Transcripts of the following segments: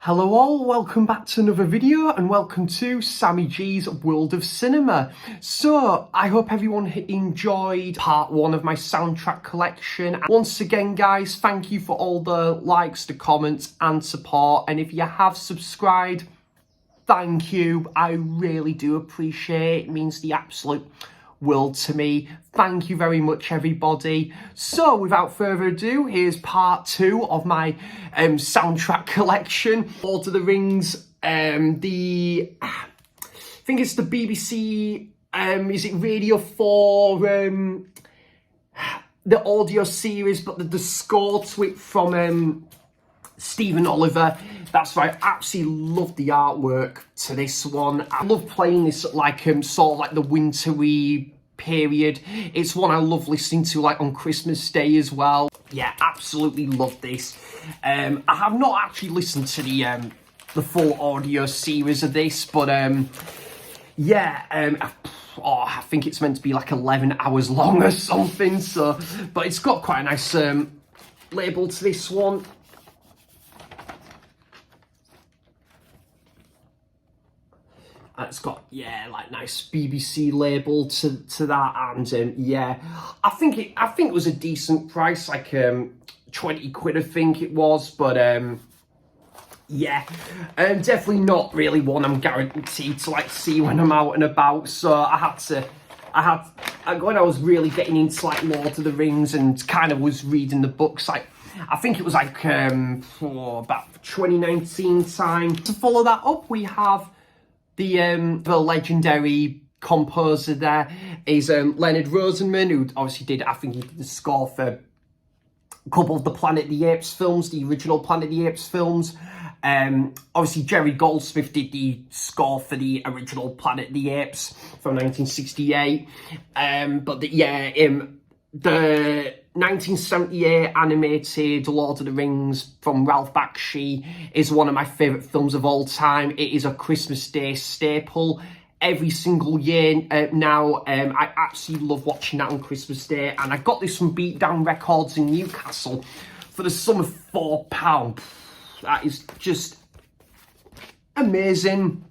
Hello all, welcome back to another video and welcome to Sammy G's World of Cinema. So, I hope everyone enjoyed part one of my soundtrack collection. And once again guys, thank you for all the likes, the comments and support. And if you have subscribed, thank you. I really do appreciate it. It means the absolute world to me. Thank you very much everybody. So without further ado, here's part two of my soundtrack collection. Lord of the Rings, I think it's the BBC, is it Radio 4, the audio series, but the score to it from Stephen Oliver. That's right, I absolutely love the artwork to this one. I love playing this like sort of like the wintry period. It's one I love listening to like on Christmas Day as well. Yeah, absolutely love this. I have not actually listened to the full audio series of this, but yeah, I think it's meant to be like 11 hours long or something. So, but it's got quite a nice label to this one. It's got, yeah, like nice BBC label to that, and yeah, I think it was a decent price, like 20 quid I think it was, but yeah, definitely not really one I'm guaranteed to like see when I'm out and about. So when I was really getting into like Lord of the Rings and kind of was reading the books, like I think it was like for about 2019 time. To follow that up, we have the legendary composer there is Leonard Rosenman, who obviously did, I think he did the score for a couple of the Planet of the Apes films, the original Planet of the Apes films. Obviously Jerry Goldsmith did the score for the original Planet of the Apes from 1968. But the 1978 animated Lord of the Rings from Ralph Bakshi is one of my favourite films of all time. It is a Christmas Day staple every single year now. I absolutely love watching that on Christmas Day, and I got this from Beatdown Records in Newcastle for the sum of £4. That is just amazing.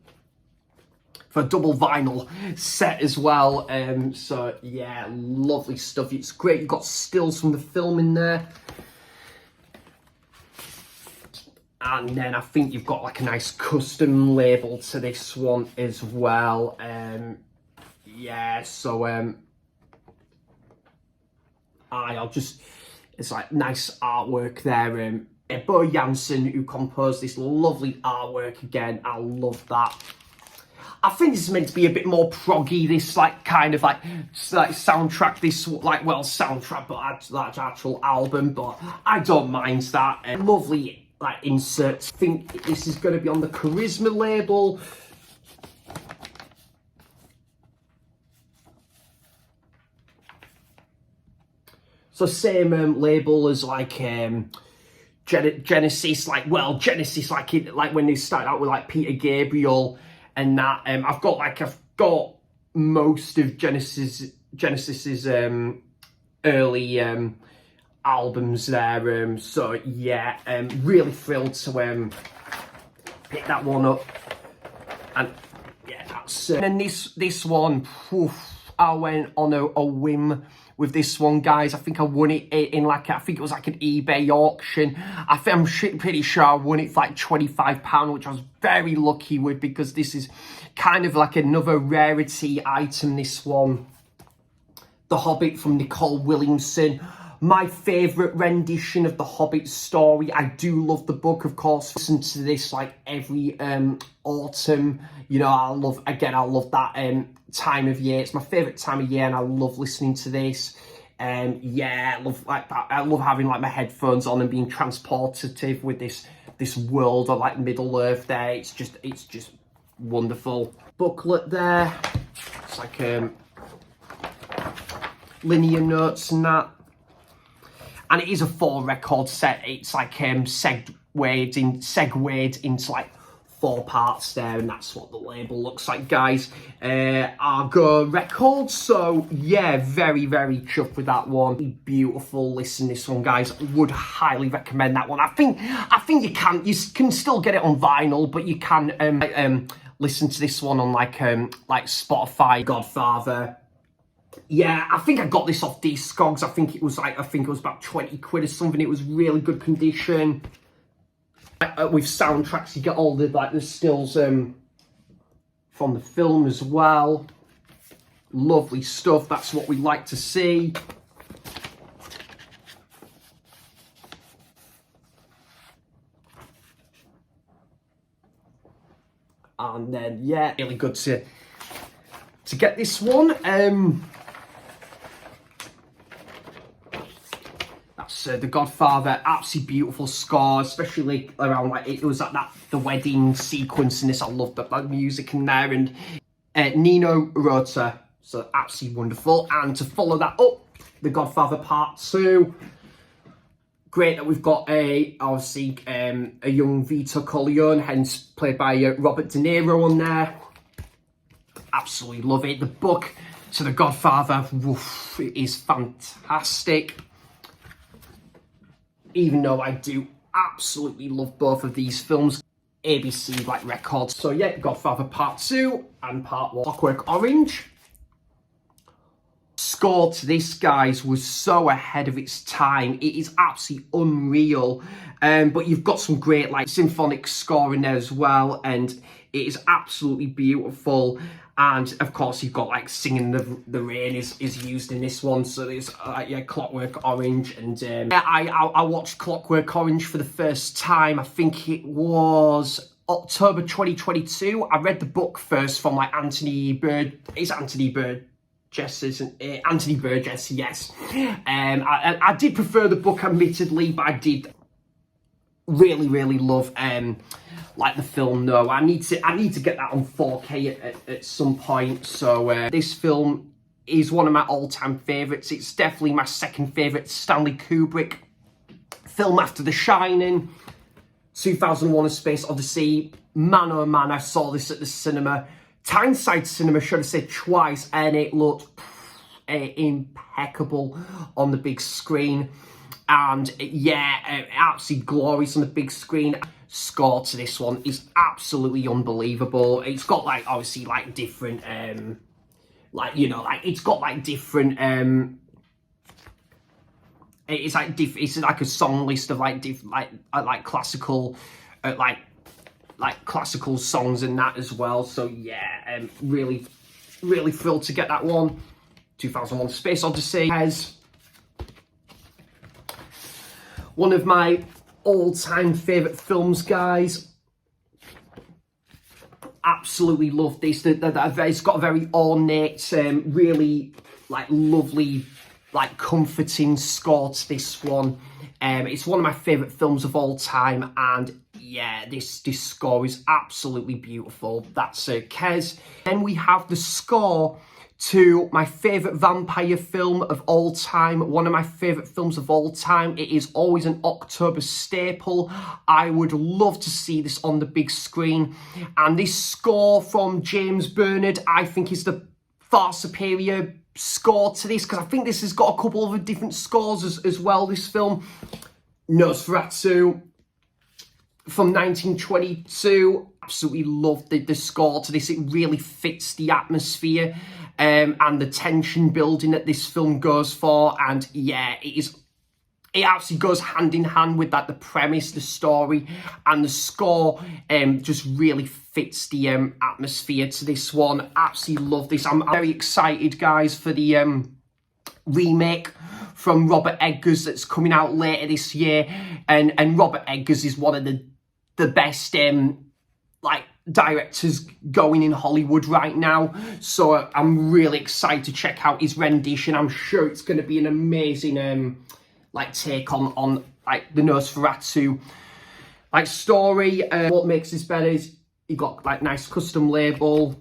For a double vinyl set as well. So yeah, lovely stuff. It's great. You've got stills from the film in there, and then I think you've got like a nice custom label to this one as well. Yeah, so it's like nice artwork there. Bo Janssen, who composed this lovely artwork again, I love that. I think this is meant to be a bit more proggy, this like kind of like soundtrack, this like, well, soundtrack, but that's actual album, but I don't mind that. Lovely like inserts. I think this is going to be on the Charisma label. So same label as like Genesis, like, well, Genesis, like when they started out with like Peter Gabriel and that. I've got most of Genesis's early albums there. So yeah, really thrilled to pick that one up. And yeah, that's and then this one, I went on a whim with this one, guys. I think I won it in like, I think it was like an eBay auction. I'm pretty sure I won it for like £25, which I was very lucky with, because this is kind of like another rarity item, this one. The Hobbit from Nicole Williamson. My favourite rendition of the Hobbit story. I do love the book, of course. Listen to this like every autumn. You know, I love that time of year. It's my favourite time of year, and I love listening to this. Yeah, I love like that. I love having like my headphones on and being transportative with this world of like Middle Earth there. It's just wonderful. Booklet there. It's like linear notes and that. And it is a 4-record set. It's like segued into like 4 parts there, and that's what the label looks like, guys. Argo Records, so yeah, very, very chuffed with that one. Beautiful. Listen, this one, guys, would highly recommend that one. I think you can still get it on vinyl, but you can listen to this one on like Spotify. Godfather. Yeah, I think I got this off Discogs. I think it was about 20 quid or something. It was really good condition. With soundtracks, you get all the stills from the film as well. Lovely stuff. That's what we like to see. And then yeah, really good to get this one. The Godfather, absolutely beautiful score, especially around like it was at the wedding sequence in this. I loved that music in there, and Nino Rota, so absolutely wonderful. And to follow that up, The Godfather Part 2. Great that we've got a young Vito Corleone, hence played by Robert De Niro on there. Absolutely love it. The book to The Godfather, woof, it is fantastic. Even though I do absolutely love both of these films, ABC records. So yeah, Godfather Part 2 and Part 1. Clockwork Orange. Score to this, guys, was so ahead of its time. It is absolutely unreal. But you've got some great symphonic score in there as well, and it is absolutely beautiful. And of course, you've got Singing the Rain is used in this one. So there's Clockwork Orange, and I watched Clockwork Orange for the first time. I think it was October 2022. I read the book first from Anthony Burgess, isn't it? Anthony Burgess, yes. I did prefer the book, admittedly, but I did really, really love the film. No, I need to get that on 4K at some point. So this film is one of my all-time favourites. It's definitely my second favourite Stanley Kubrick film after The Shining. 2001: A Space Odyssey. Man, oh man, I saw this at the cinema. Tyneside Cinema, should I say, twice, and it looked impeccable on the big screen. And yeah, absolutely glorious on the big screen. Score to this one is absolutely unbelievable. It's got obviously different it's got different it's like a song list of classical classical songs and that as well. So yeah, really thrilled to get that one. 2001: Space Odyssey has one of my all-time favourite films, guys. Absolutely love this. It's got a very ornate, really lovely, comforting score to this one. It's one of my favourite films of all time, and yeah, this score is absolutely beautiful. That's Kes. Then we have the score to my favourite vampire film of all time, one of my favourite films of all time. It is always an October staple. I would love to see this on the big screen. And this score from James Bernard, I think, is the far superior score to this, because I think this has got a couple of different scores as well, this film. Nosferatu from 1922. Absolutely loved the score to this. It really fits the atmosphere and the tension building that this film goes for. And yeah, it actually goes hand in hand with the premise, the story, and the score just really fits the atmosphere to this one. Absolutely love this. I'm very excited, guys, for the remake from Robert Eggers that's coming out later this year. And Robert Eggers is one of the best directors going in Hollywood right now. So I'm really excited to check out his rendition. I'm sure it's going to be an amazing take on the Nosferatu story. What makes this better is you got nice custom label.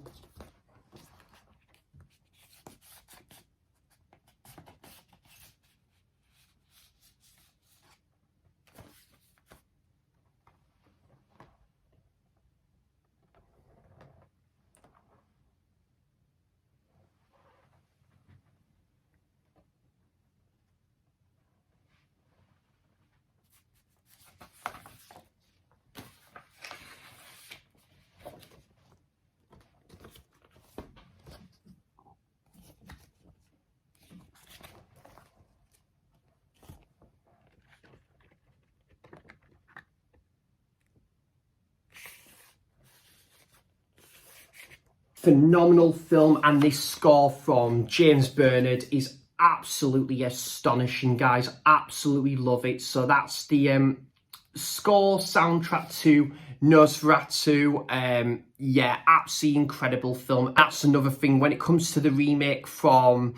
phenomenal film, and this score from James Bernard is absolutely astonishing, guys. Absolutely love it. So that's the score soundtrack to Nosferatu. Yeah, absolutely incredible film. That's another thing when it comes to the remake from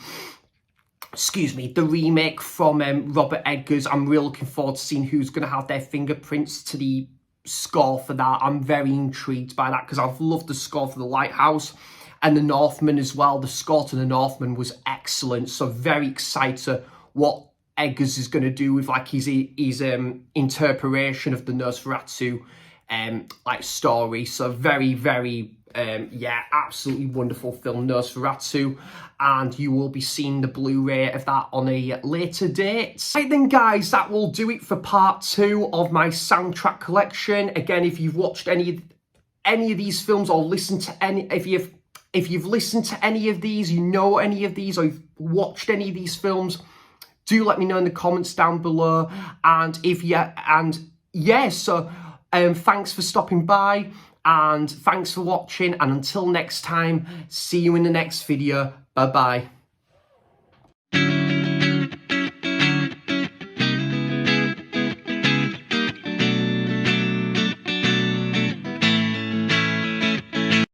Robert Eggers. I'm really looking forward to seeing who's going to have their fingerprints to the score for that. I'm very intrigued by that because I've loved the score for The Lighthouse and The Northman as well. The score to The Northman was excellent, so very excited what Eggers is going to do with like his interpretation of the Nosferatu like story. So very, very yeah, absolutely wonderful film, Nosferatu, and you will be seeing the Blu-ray of that on a later date. Right then, guys, that will do it for part 2 of my soundtrack collection. Again, if you've watched any of these films or listened to any, if you've listened to any of these, you know any of these, or you've watched any of these films, do let me know in the comments down below. And so thanks for stopping by, and thanks for watching, and until next time, see you in the next video. Bye bye.